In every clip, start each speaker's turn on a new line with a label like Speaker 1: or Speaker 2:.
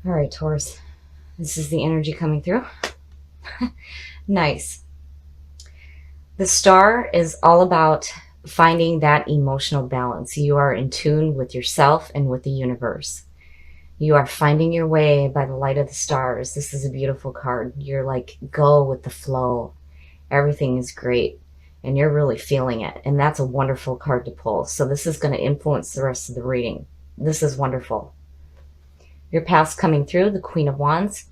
Speaker 1: All right, Taurus. This is the energy coming through. Nice. The star is all about finding that emotional balance. You are in tune with yourself and with the universe. You are finding your way by the light of the stars. This is a beautiful card. You're like, go with the flow. Everything is great. And you're really feeling it. And that's a wonderful card to pull. So this is going to influence the rest of the reading. This is wonderful. Your past coming through, the Queen of Wands.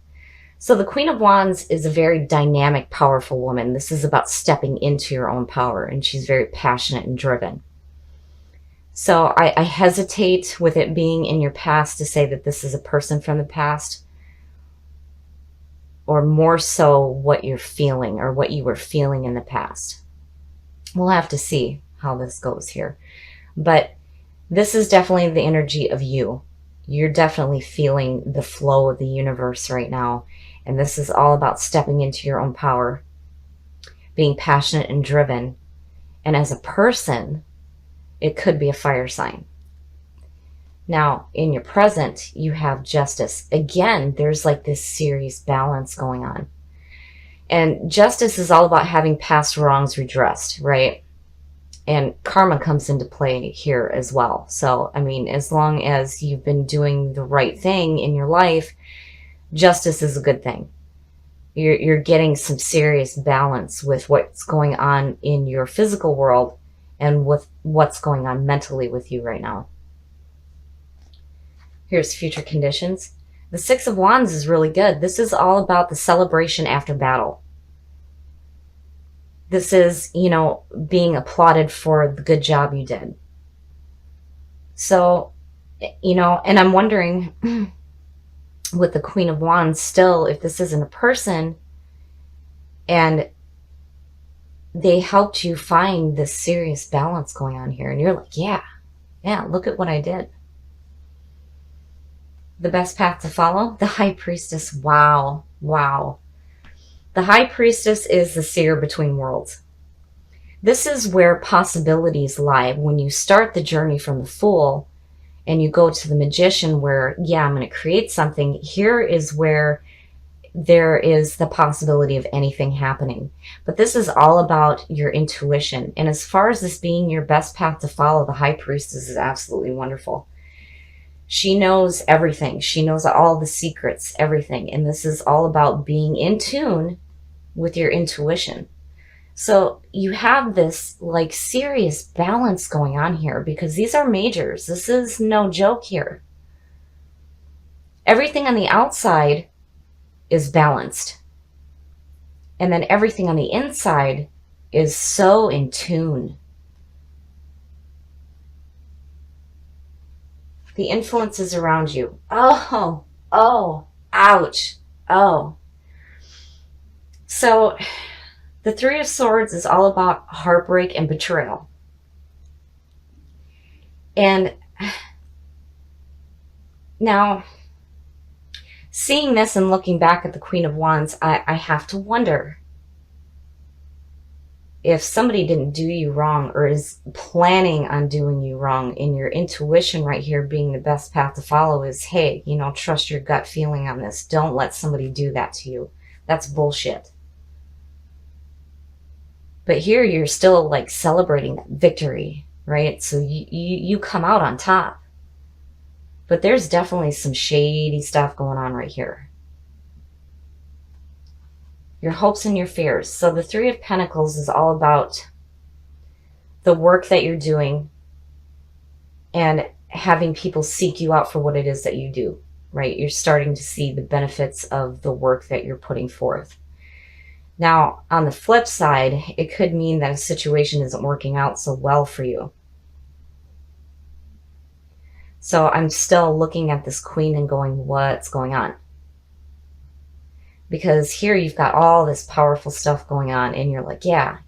Speaker 1: So the Queen of Wands is a very dynamic, powerful woman. This is about stepping into your own power, and she's very passionate and driven. So I hesitate with it being in your past to say that this is a person from the past, or more so what you're feeling or what you were feeling in the past. We'll have to see how this goes here. But this is definitely the energy of you. You're definitely feeling the flow of the universe right now. And this is all about stepping into your own power, being passionate and driven. And as a person, it could be a fire sign. Now, in your present, you have justice. Again, there's like this serious balance going on. And justice is all about having past wrongs redressed, right? And karma comes into play here as well. So, I mean, as long as you've been doing the right thing in your life, justice is a good thing. You're getting some serious balance with what's going on in your physical world and with what's going on mentally with you right now. Here's future conditions. The Six of Wands is really good. This is all about the celebration after battle. This is, being applauded for the good job you did. So, and I'm wondering with the Queen of Wands still, if this isn't a person and they helped you find this serious balance going on here. And you're like, yeah, look at what I did. The best path to follow, the High Priestess. Wow. The High Priestess is the seer between worlds. This is where possibilities lie. When you start the journey from the Fool and you go to the Magician where, I'm going to create something, here is where there is the possibility of anything happening. But this is all about your intuition. And as far as this being your best path to follow, the High Priestess is absolutely wonderful. She knows everything. She knows all the secrets, everything. And this is all about being in tune with your intuition. So you have this like serious balance going on here because these are majors. This is no joke here. Everything on the outside is balanced. And then everything on the inside is so in tune. The influences around you. Oh, ouch. Oh. So the Three of Swords is all about heartbreak and betrayal. And now, seeing this and looking back at the Queen of Wands, I have to wonder if somebody didn't do you wrong or is planning on doing you wrong, and your intuition right here being the best path to follow is, hey, trust your gut feeling on this. Don't let somebody do that to you. That's bullshit. But here you're still like celebrating victory, right? So you come out on top. But there's definitely some shady stuff going on right here. Your hopes and your fears. So the Three of Pentacles is all about the work that you're doing and having people seek you out for what it is that you do, right? You're starting to see the benefits of the work that you're putting forth. Now, on the flip side, it could mean that a situation isn't working out so well for you. So I'm still looking at this Queen and going, what's going on? Because here you've got all this powerful stuff going on and you're like, and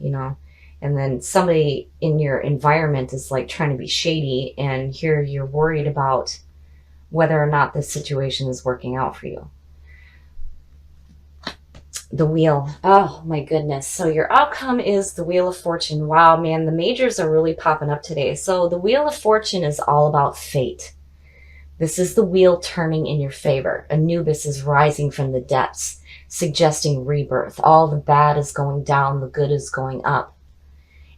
Speaker 1: then somebody in your environment is like trying to be shady, and here you're worried about whether or not this situation is working out for you. The Wheel. Oh my goodness. So your outcome is the Wheel of Fortune. Wow, man, the majors are really popping up today. So the Wheel of Fortune is all about fate. This is the wheel turning in your favor. Anubis is rising from the depths, suggesting rebirth. All the bad is going down, the good is going up.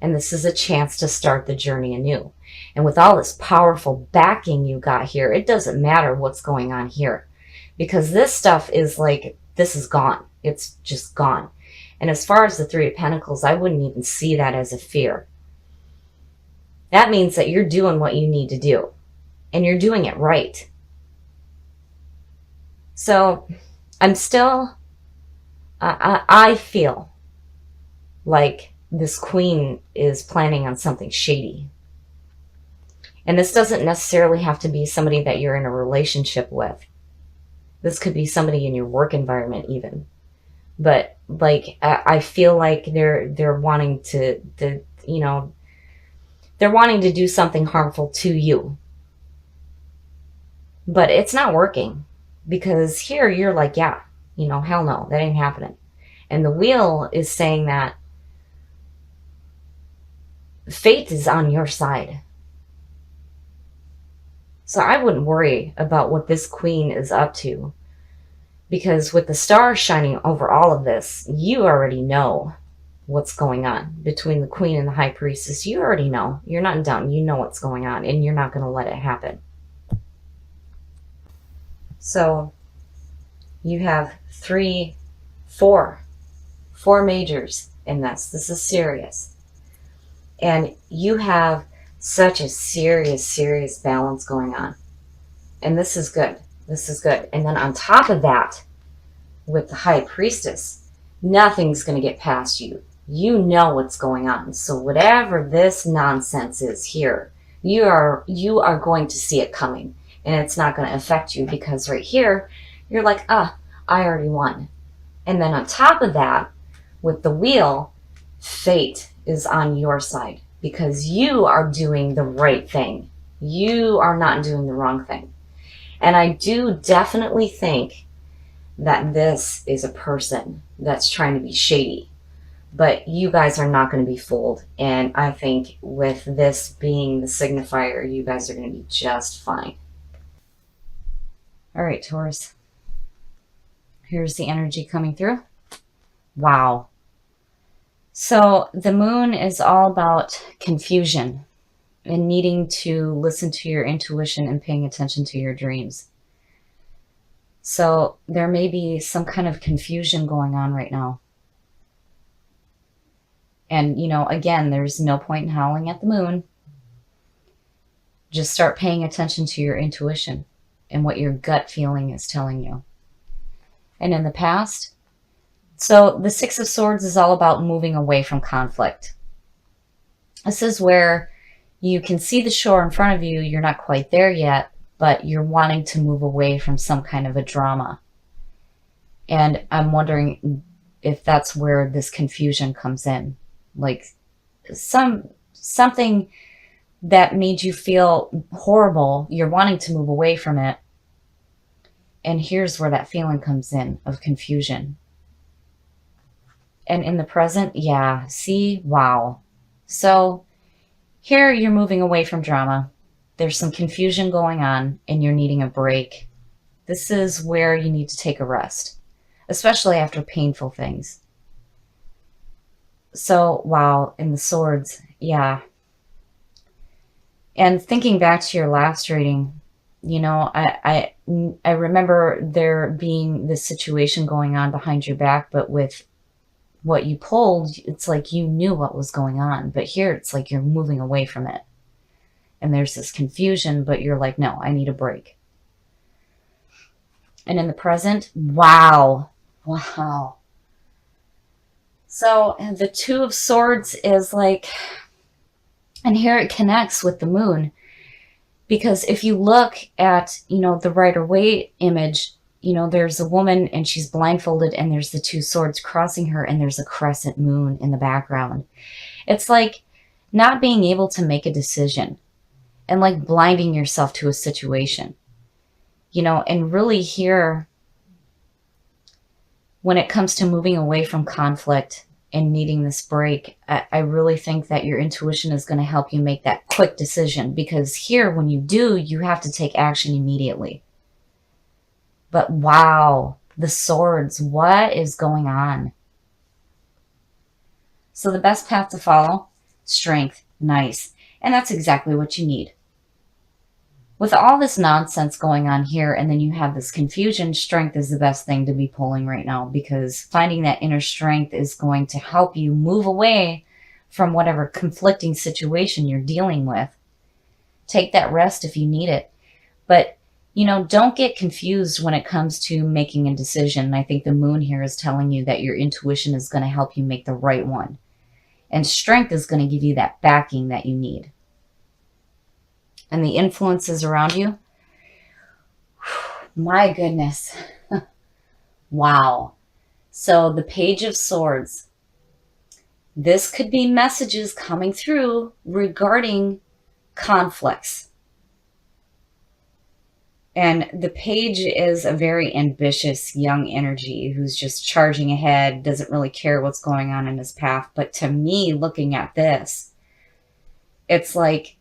Speaker 1: And this is a chance to start the journey anew. And with all this powerful backing you got here, it doesn't matter what's going on here. Because this stuff is like, this is gone. It's just gone. And as far as the Three of Pentacles, I wouldn't even see that as a fear. That means that you're doing what you need to do. And you're doing it right. So I'm still, I feel like this queen is planning on something shady. And this doesn't necessarily have to be somebody that you're in a relationship with. This could be somebody in your work environment even. But like, I feel like they're wanting to you know, they're wanting to do something harmful to you. But it's not working. Because here you're like, yeah, you know, hell no, that ain't happening. And the wheel is saying that fate is on your side. So I wouldn't worry about what this queen is up to. Because with the stars shining over all of this, you already know what's going on. Between the queen and the high priestess, you already know. You're not dumb. You know what's going on. And you're not going to let it happen. So you have four majors in this. This is serious. And you have such a serious balance going on. And this is good. This is good. And then on top of that, with the high priestess, nothing's going to get past you. You know what's going on. So whatever this nonsense is here, you are going to see it coming. And it's not going to affect you because right here, you're like, I already won. And then on top of that, with the wheel, fate is on your side because you are doing the right thing. You are not doing the wrong thing. And I do definitely think that this is a person that's trying to be shady. But you guys are not going to be fooled. And I think with this being the signifier, you guys are going to be just fine. All right, Taurus. Here's the energy coming through. Wow. So the moon is all about confusion and needing to listen to your intuition and paying attention to your dreams. So there may be some kind of confusion going on right now. And, you know, again, there's no point in howling at the moon. Just start paying attention to your intuition and what your gut feeling is telling you. And in the past, so the Six of Swords is all about moving away from conflict. This is where you can see the shore in front of you. You're not quite there yet, but you're wanting to move away from some kind of a drama. And I'm wondering if that's where this confusion comes in. Like something that made you feel horrible. You're wanting to move away from it. And here's where that feeling comes in of confusion. And in the present, yeah, see, wow. So here you're moving away from drama. There's some confusion going on and you're needing a break. This is where you need to take a rest, especially after painful things. So, wow, in the swords, yeah. And thinking back to your last reading, you know, I remember there being this situation going on behind your back, but with what you pulled, it's like you knew what was going on. But here it's like you're moving away from it. And there's this confusion, but you're like, no, I need a break. And in the present, wow. Wow. So the Two of Swords is like, and here it connects with the moon. Because if you look at, you know, the Rider-Waite image, you know, there's a woman and she's blindfolded and there's the two swords crossing her and there's a crescent moon in the background. It's like not being able to make a decision and like blinding yourself to a situation, you know, and really here, when it comes to moving away from conflict and needing this break, I really think that your intuition is going to help you make that quick decision, because here, when you do, you have to take action immediately. But wow, the swords, what is going on? So the best path to follow, strength, nice. And that's exactly what you need. With all this nonsense going on here, and then you have this confusion, strength is the best thing to be pulling right now, because finding that inner strength is going to help you move away from whatever conflicting situation you're dealing with. Take that rest if you need it. But, you know, don't get confused when it comes to making a decision. I think the moon here is telling you that your intuition is going to help you make the right one. And strength is going to give you that backing that you need. And the influences around you, my goodness. Wow. So the Page of Swords. This could be messages coming through regarding conflicts. And the Page is a very ambitious young energy who's just charging ahead, doesn't really care what's going on in his path. But to me, looking at this, it's like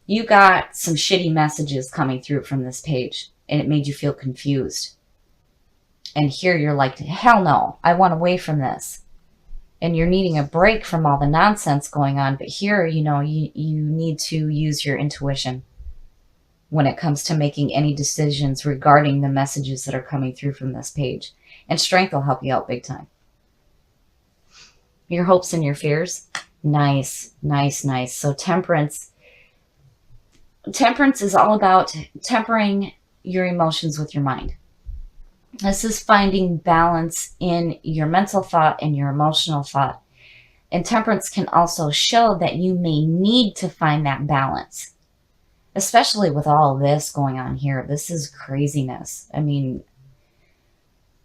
Speaker 1: you got some shitty messages coming through from this page, and it made you feel confused. And here you're like, hell no, I want away from this. And you're needing a break from all the nonsense going on. But here, you know, you need to use your intuition when it comes to making any decisions regarding the messages that are coming through from this page. And strength will help you out big time. Your hopes and your fears. Nice, nice, nice. So temperance. Temperance is all about tempering your emotions with your mind. This is finding balance in your mental thought and your emotional thought. And temperance can also show that you may need to find that balance, especially with all this going on here. This is craziness. I mean,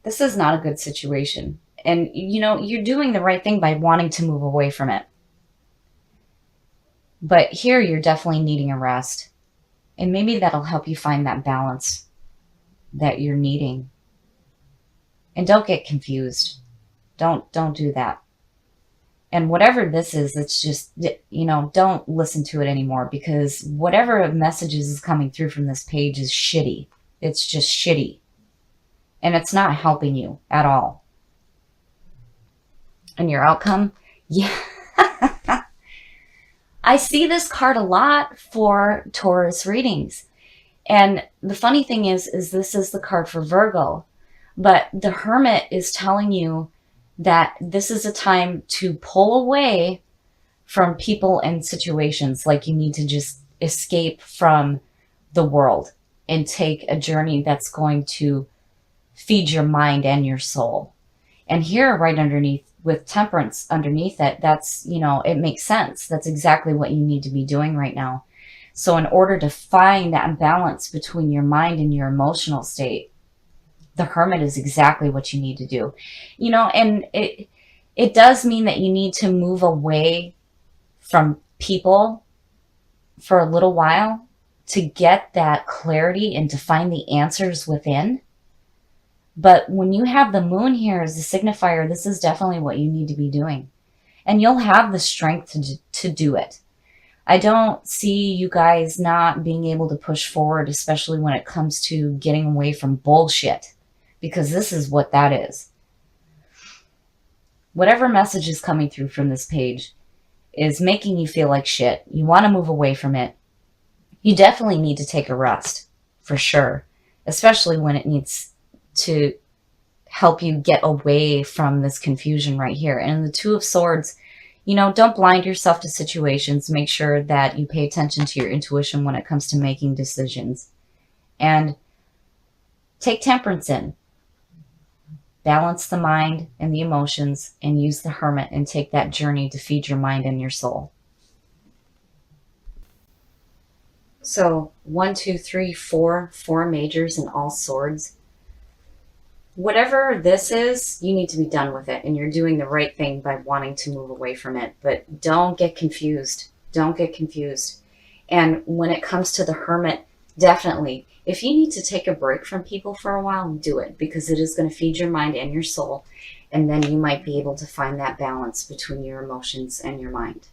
Speaker 1: this is not a good situation. And, you know, you're doing the right thing by wanting to move away from it. But here you're definitely needing a rest. And maybe that'll help you find that balance that you're needing. And don't get confused. Don't do that. And whatever this is, it's just, you know, don't listen to it anymore, because whatever messages is coming through from this page is shitty. It's just shitty. And it's not helping you at all. And your outcome? Yeah. I see this card a lot for Taurus readings. And the funny thing is this is the card for Virgo. But the Hermit is telling you that this is a time to pull away from people and situations. Like you need to just escape from the world and take a journey that's going to feed your mind and your soul. And here, right underneath, with temperance underneath it, that's, you know, it makes sense. That's exactly what you need to be doing right now. So in order to find that balance between your mind and your emotional state, the Hermit is exactly what you need to do. You know, and it does mean that you need to move away from people for a little while to get that clarity and to find the answers within. But when you have the moon here as a signifier, this is definitely what you need to be doing. And you'll have the strength to do it. I don't see you guys not being able to push forward, especially when it comes to getting away from bullshit. Because this is what that is. Whatever message is coming through from this page is making you feel like shit. You want to move away from it. You definitely need to take a rest, for sure. Especially when it needs to help you get away from this confusion right here. And the Two of Swords, you know, don't blind yourself to situations. Make sure that you pay attention to your intuition when it comes to making decisions. And take temperance in. Balance the mind and the emotions, and use the Hermit and take that journey to feed your mind and your soul. So 1, 2, 3, 4 majors and all swords. Whatever this is, you need to be done with it, and you're doing the right thing by wanting to move away from it. But don't get confused. Don't get confused. And when it comes to the Hermit,
Speaker 2: Definitely. If you need to take a break from people for a while, do it, because it is going to feed your mind and your soul. And then you might be able to find that balance between your emotions and your mind.